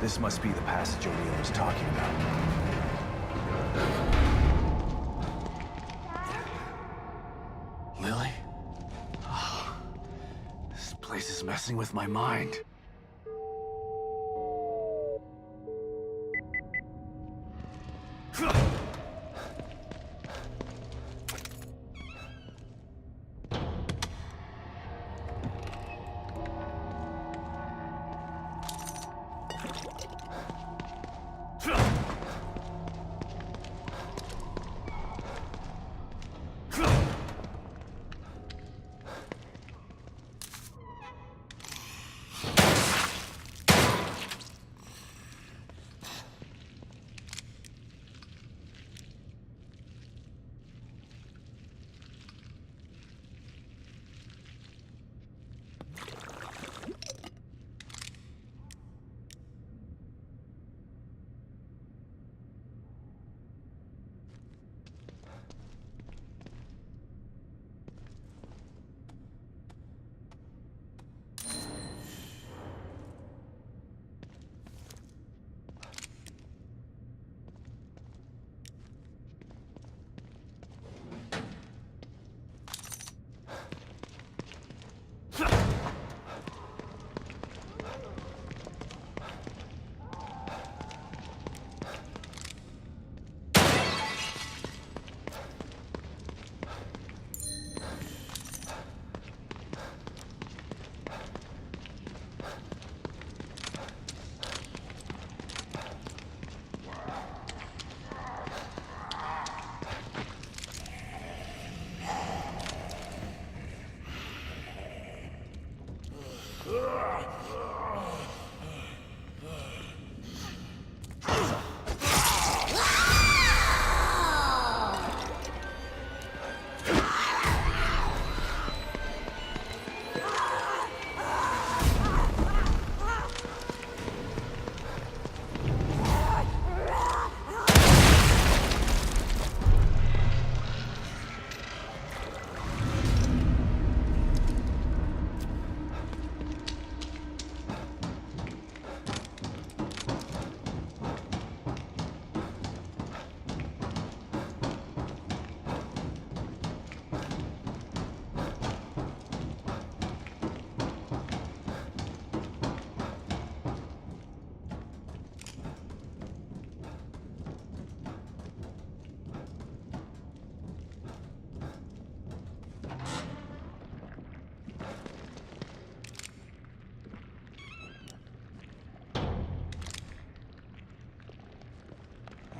This must be the passage O'Neill was talking about. Lilly? Oh, this place is messing with my mind.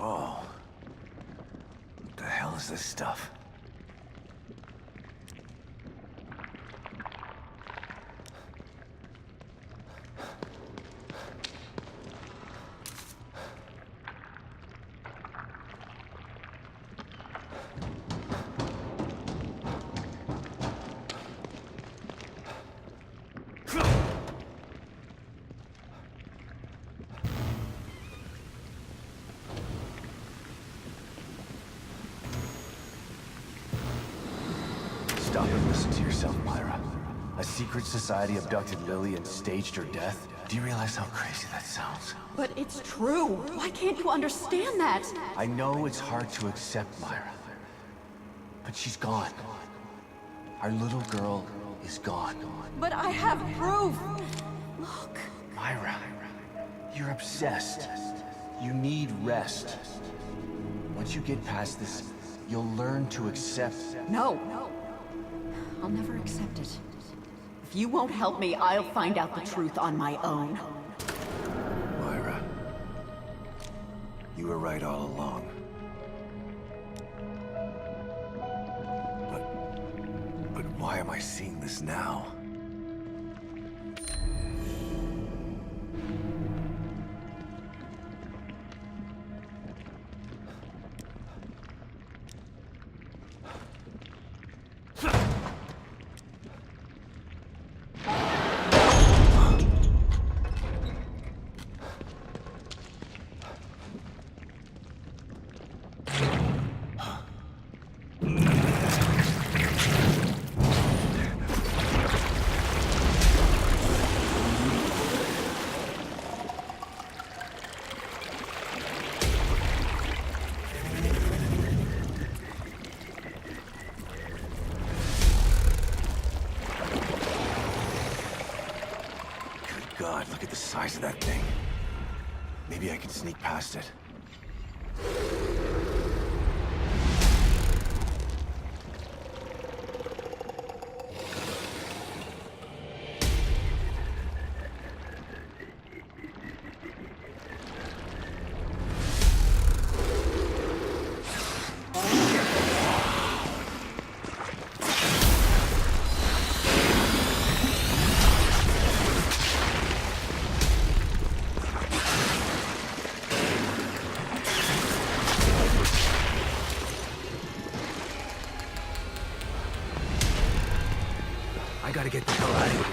Whoa. What the hell is this stuff? Stop and listen to yourself, Myra. A secret society abducted Lilly and staged her death? Do you realize how crazy that sounds? But it's true. Why can't you understand that? I know it's hard to accept, Myra. But she's gone. Our little girl is gone. But I have proof. Look. Myra, you're obsessed. You need rest. Once you get past this, you'll learn to accept. No. I'll never accept it. If you won't help me, I'll find out the truth on my own. Myra, you were right all along. But why am I seeing this now? God, look at the size of that thing. Maybe I can sneak past it. I gotta get the hell out of here.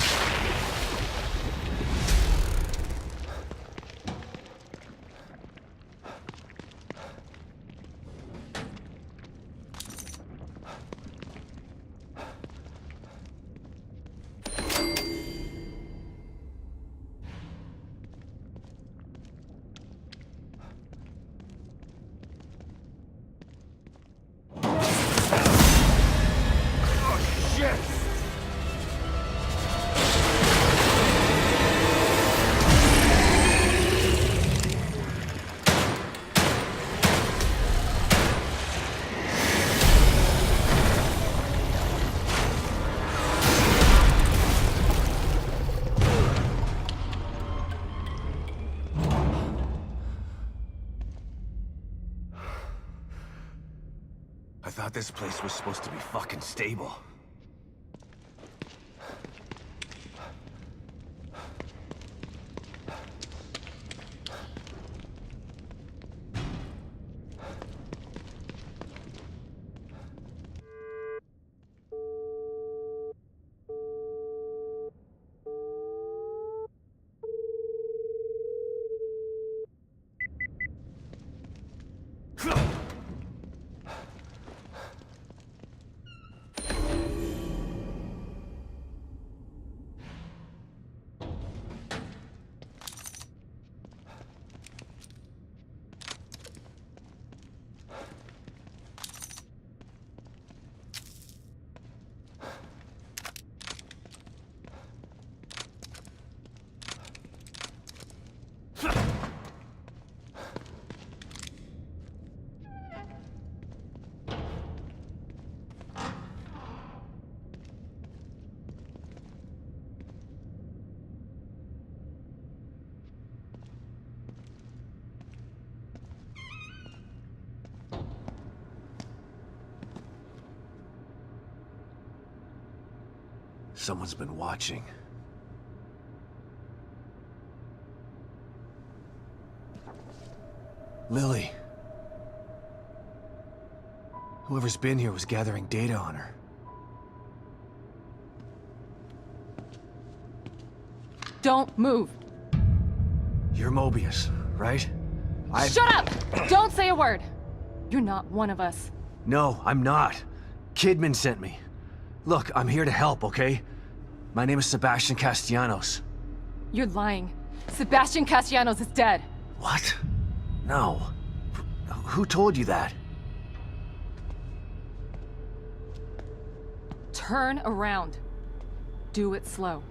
Oh, shit! I thought this place was supposed to be fucking stable. Someone's been watching. Lilly. Whoever's been here was gathering data on her. Don't move. You're Mobius, right? Shut up! Don't say a word. You're not one of us. No, I'm not. Kidman sent me. Look, I'm here to help, okay? My name is Sebastian Castellanos. You're lying. Sebastian Castellanos is dead. What? No. Who told you that? Turn around. Do it slow.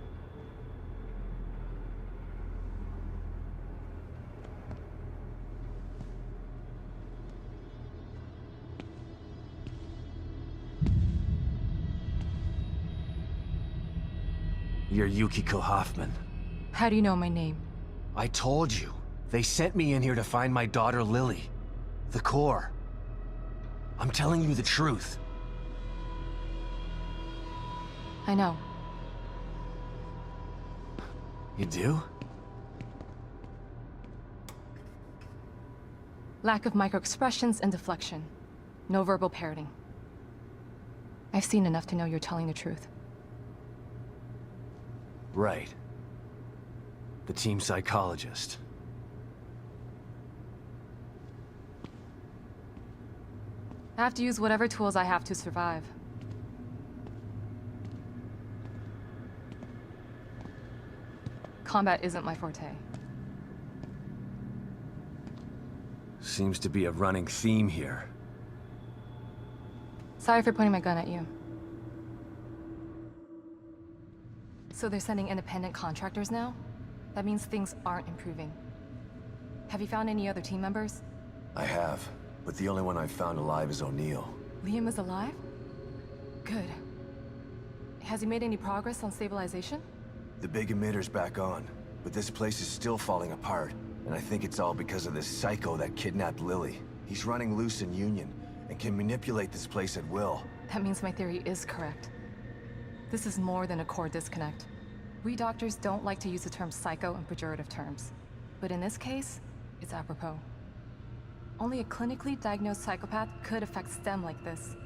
You're Yukiko Hoffman. How do you know my name? I told you. They sent me in here to find my daughter Lilly. The core. I'm telling you the truth. I know. You do? Lack of microexpressions and deflection. No verbal parroting. I've seen enough to know you're telling the truth. Right. The team psychologist. I have to use whatever tools I have to survive. Combat isn't my forte. Seems to be a running theme here. Sorry for pointing my gun at you. So they're sending independent contractors now? That means things aren't improving. Have you found any other team members? I have, but the only one I've found alive is O'Neill. Liam is alive? Good. Has he made any progress on stabilization? The big emitter's back on, but this place is still falling apart, and I think it's all because of this psycho that kidnapped Lilly. He's running loose in Union, and can manipulate this place at will. That means my theory is correct. This is more than a core disconnect. We doctors don't like to use the term psycho in pejorative terms, but in this case, it's apropos. Only a clinically diagnosed psychopath could affect STEM like this.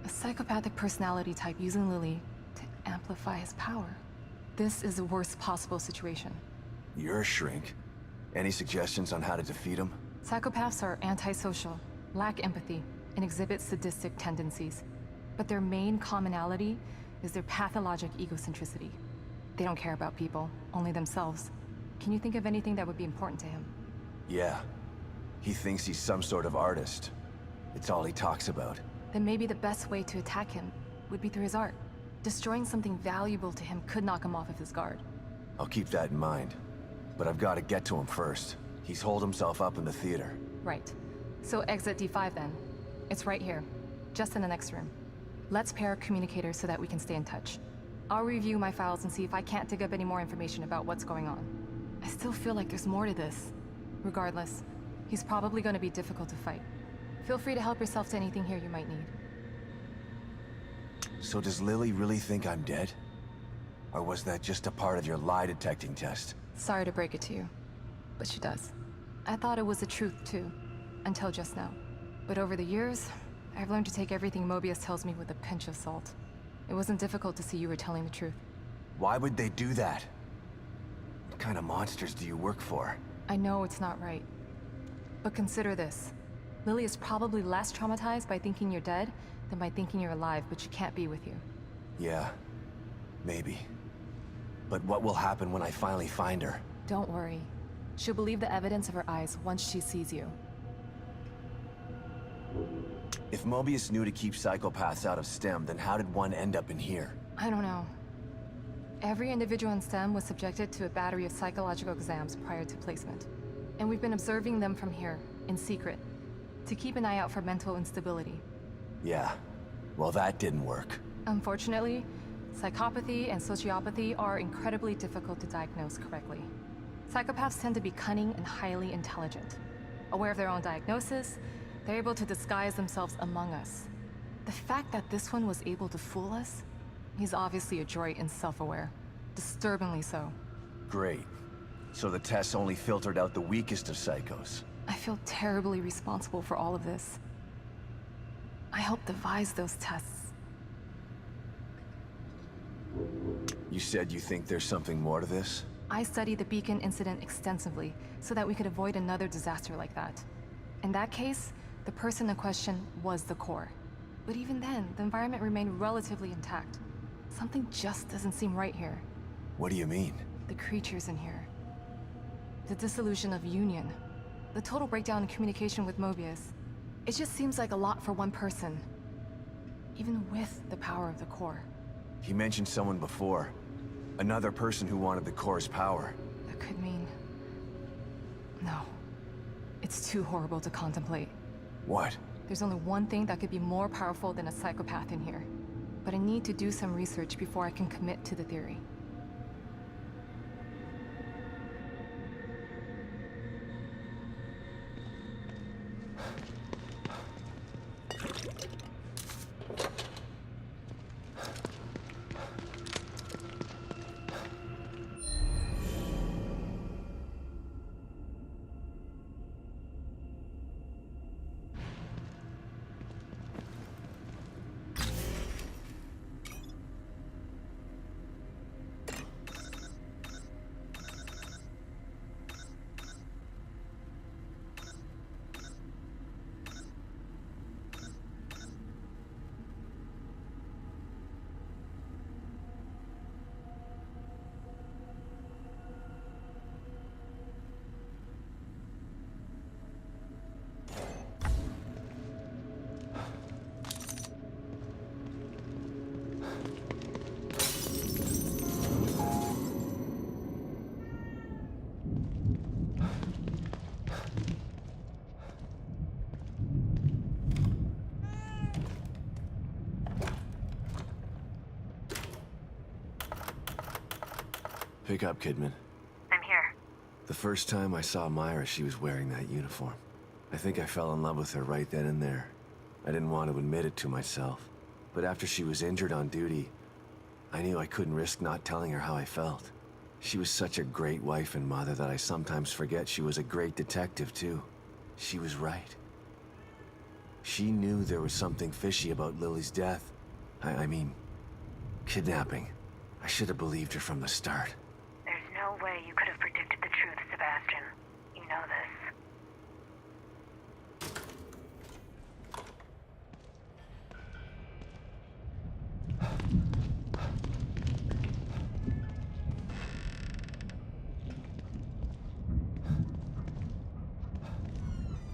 A psychopathic personality type using Lilly to amplify his power. This is the worst possible situation. You're a shrink. Any suggestions on how to defeat him? Psychopaths are antisocial, lack empathy, and exhibit sadistic tendencies. But their main commonality is their pathologic egocentricity. They don't care about people, only themselves. Can you think of anything that would be important to him? Yeah. He thinks he's some sort of artist. It's all he talks about. Then maybe the best way to attack him would be through his art. Destroying something valuable to him could knock him off of his guard. I'll keep that in mind. But I've got to get to him first. He's holed himself up in the theater. Right. So exit D5 then. It's right here, just in the next room. Let's pair communicators so that we can stay in touch. I'll review my files and see if I can't dig up any more information about what's going on. I still feel like there's more to this. Regardless, he's probably going to be difficult to fight. Feel free to help yourself to anything here you might need. So does Lilly really think I'm dead? Or was that just a part of your lie detecting test? Sorry to break it to you, but she does. I thought it was the truth too, until just now. But over the years, I've learned to take everything Mobius tells me with a pinch of salt. It wasn't difficult to see you were telling the truth. Why would they do that? What kind of monsters do you work for? I know it's not right. But consider this. Lilly is probably less traumatized by thinking you're dead than by thinking you're alive, but she can't be with you. Yeah, maybe. But what will happen when I finally find her? Don't worry. She'll believe the evidence of her eyes once she sees you. If Mobius knew to keep psychopaths out of STEM, then how did one end up in here? I don't know. Every individual in STEM was subjected to a battery of psychological exams prior to placement. And we've been observing them from here, in secret, to keep an eye out for mental instability. Yeah, well that didn't work. Unfortunately, psychopathy and sociopathy are incredibly difficult to diagnose correctly. Psychopaths tend to be cunning and highly intelligent. Aware of their own diagnosis, they're able to disguise themselves among us. The fact that this one was able to fool us, he's obviously adroit and self-aware. Disturbingly so. Great. So the tests only filtered out the weakest of psychos. I feel terribly responsible for all of this. I helped devise those tests. You said you think there's something more to this? I studied the Beacon incident extensively so that we could avoid another disaster like that. In that case, the person in question was the core. But even then, the environment remained relatively intact. Something just doesn't seem right here. What do you mean? The creatures in here. The dissolution of Union. The total breakdown in communication with Mobius. It just seems like a lot for one person. Even with the power of the core. He mentioned someone before. Another person who wanted the core's power. That could mean... No. It's too horrible to contemplate. What? There's only one thing that could be more powerful than a psychopath in here. But I need to do some research before I can commit to the theory. Pick up, Kidman. I'm here. The first time I saw Myra, she was wearing that uniform. I think I fell in love with her right then and there. I didn't want to admit it to myself. But after she was injured on duty, I knew I couldn't risk not telling her how I felt. She was such a great wife and mother that I sometimes forget she was a great detective, too. She was right. She knew there was something fishy about Lily's death. I mean, kidnapping. I should have believed her from the start. There's no way you could have predicted the truth, Sebastian. You know this.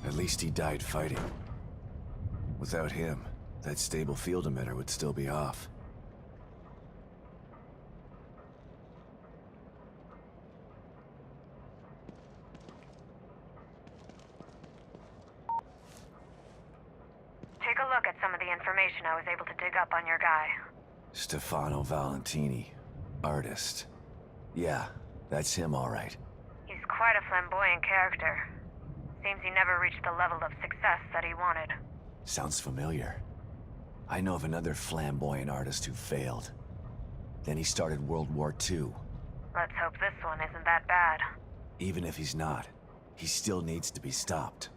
At least he died fighting. Without him, that stable field emitter would still be off. Take a look at some of the information I was able to dig up on your guy. Stefano Valentini, artist. Yeah, that's him all right. He's quite a flamboyant character. Seems he never reached the level of success that he wanted. Sounds familiar. I know of another flamboyant artist who failed. Then he started World War II. Let's hope this one isn't that bad. Even if he's not, he still needs to be stopped.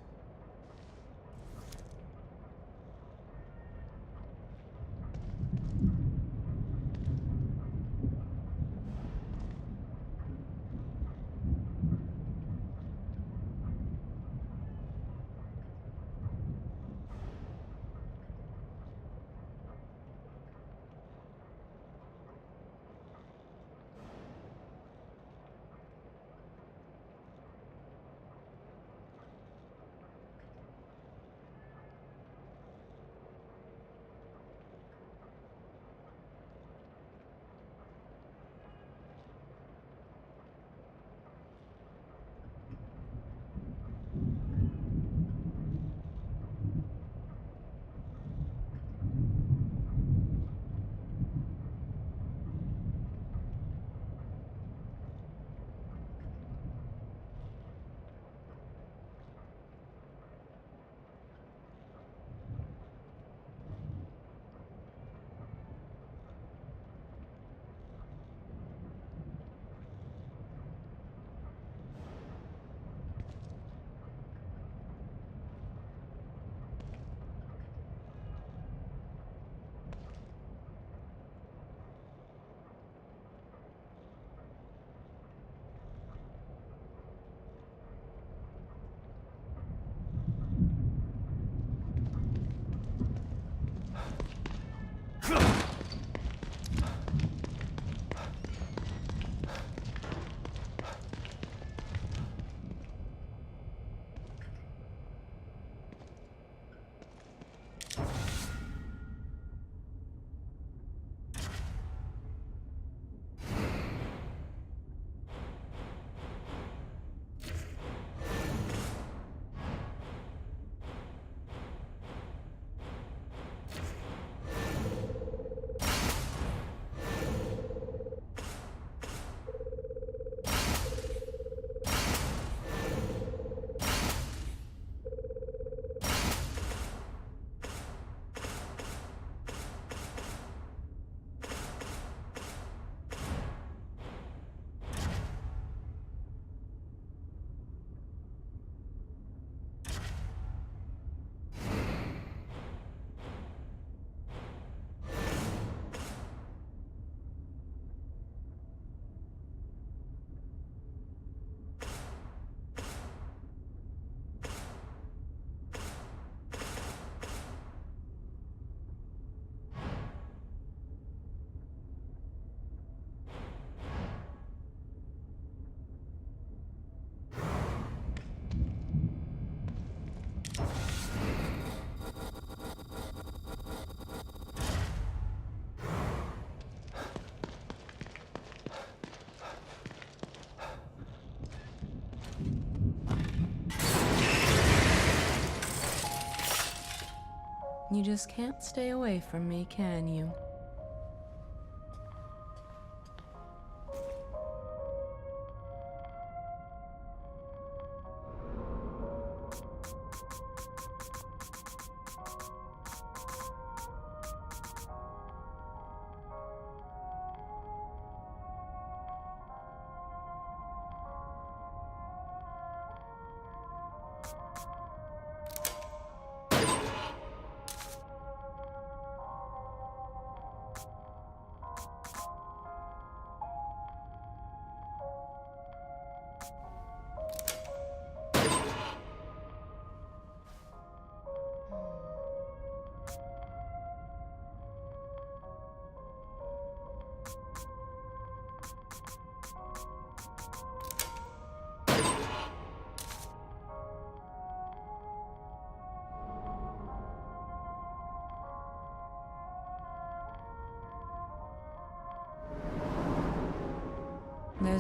You just can't stay away from me, can you?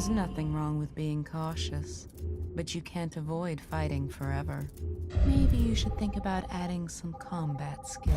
There's nothing wrong with being cautious, but you can't avoid fighting forever. Maybe you should think about adding some combat skills.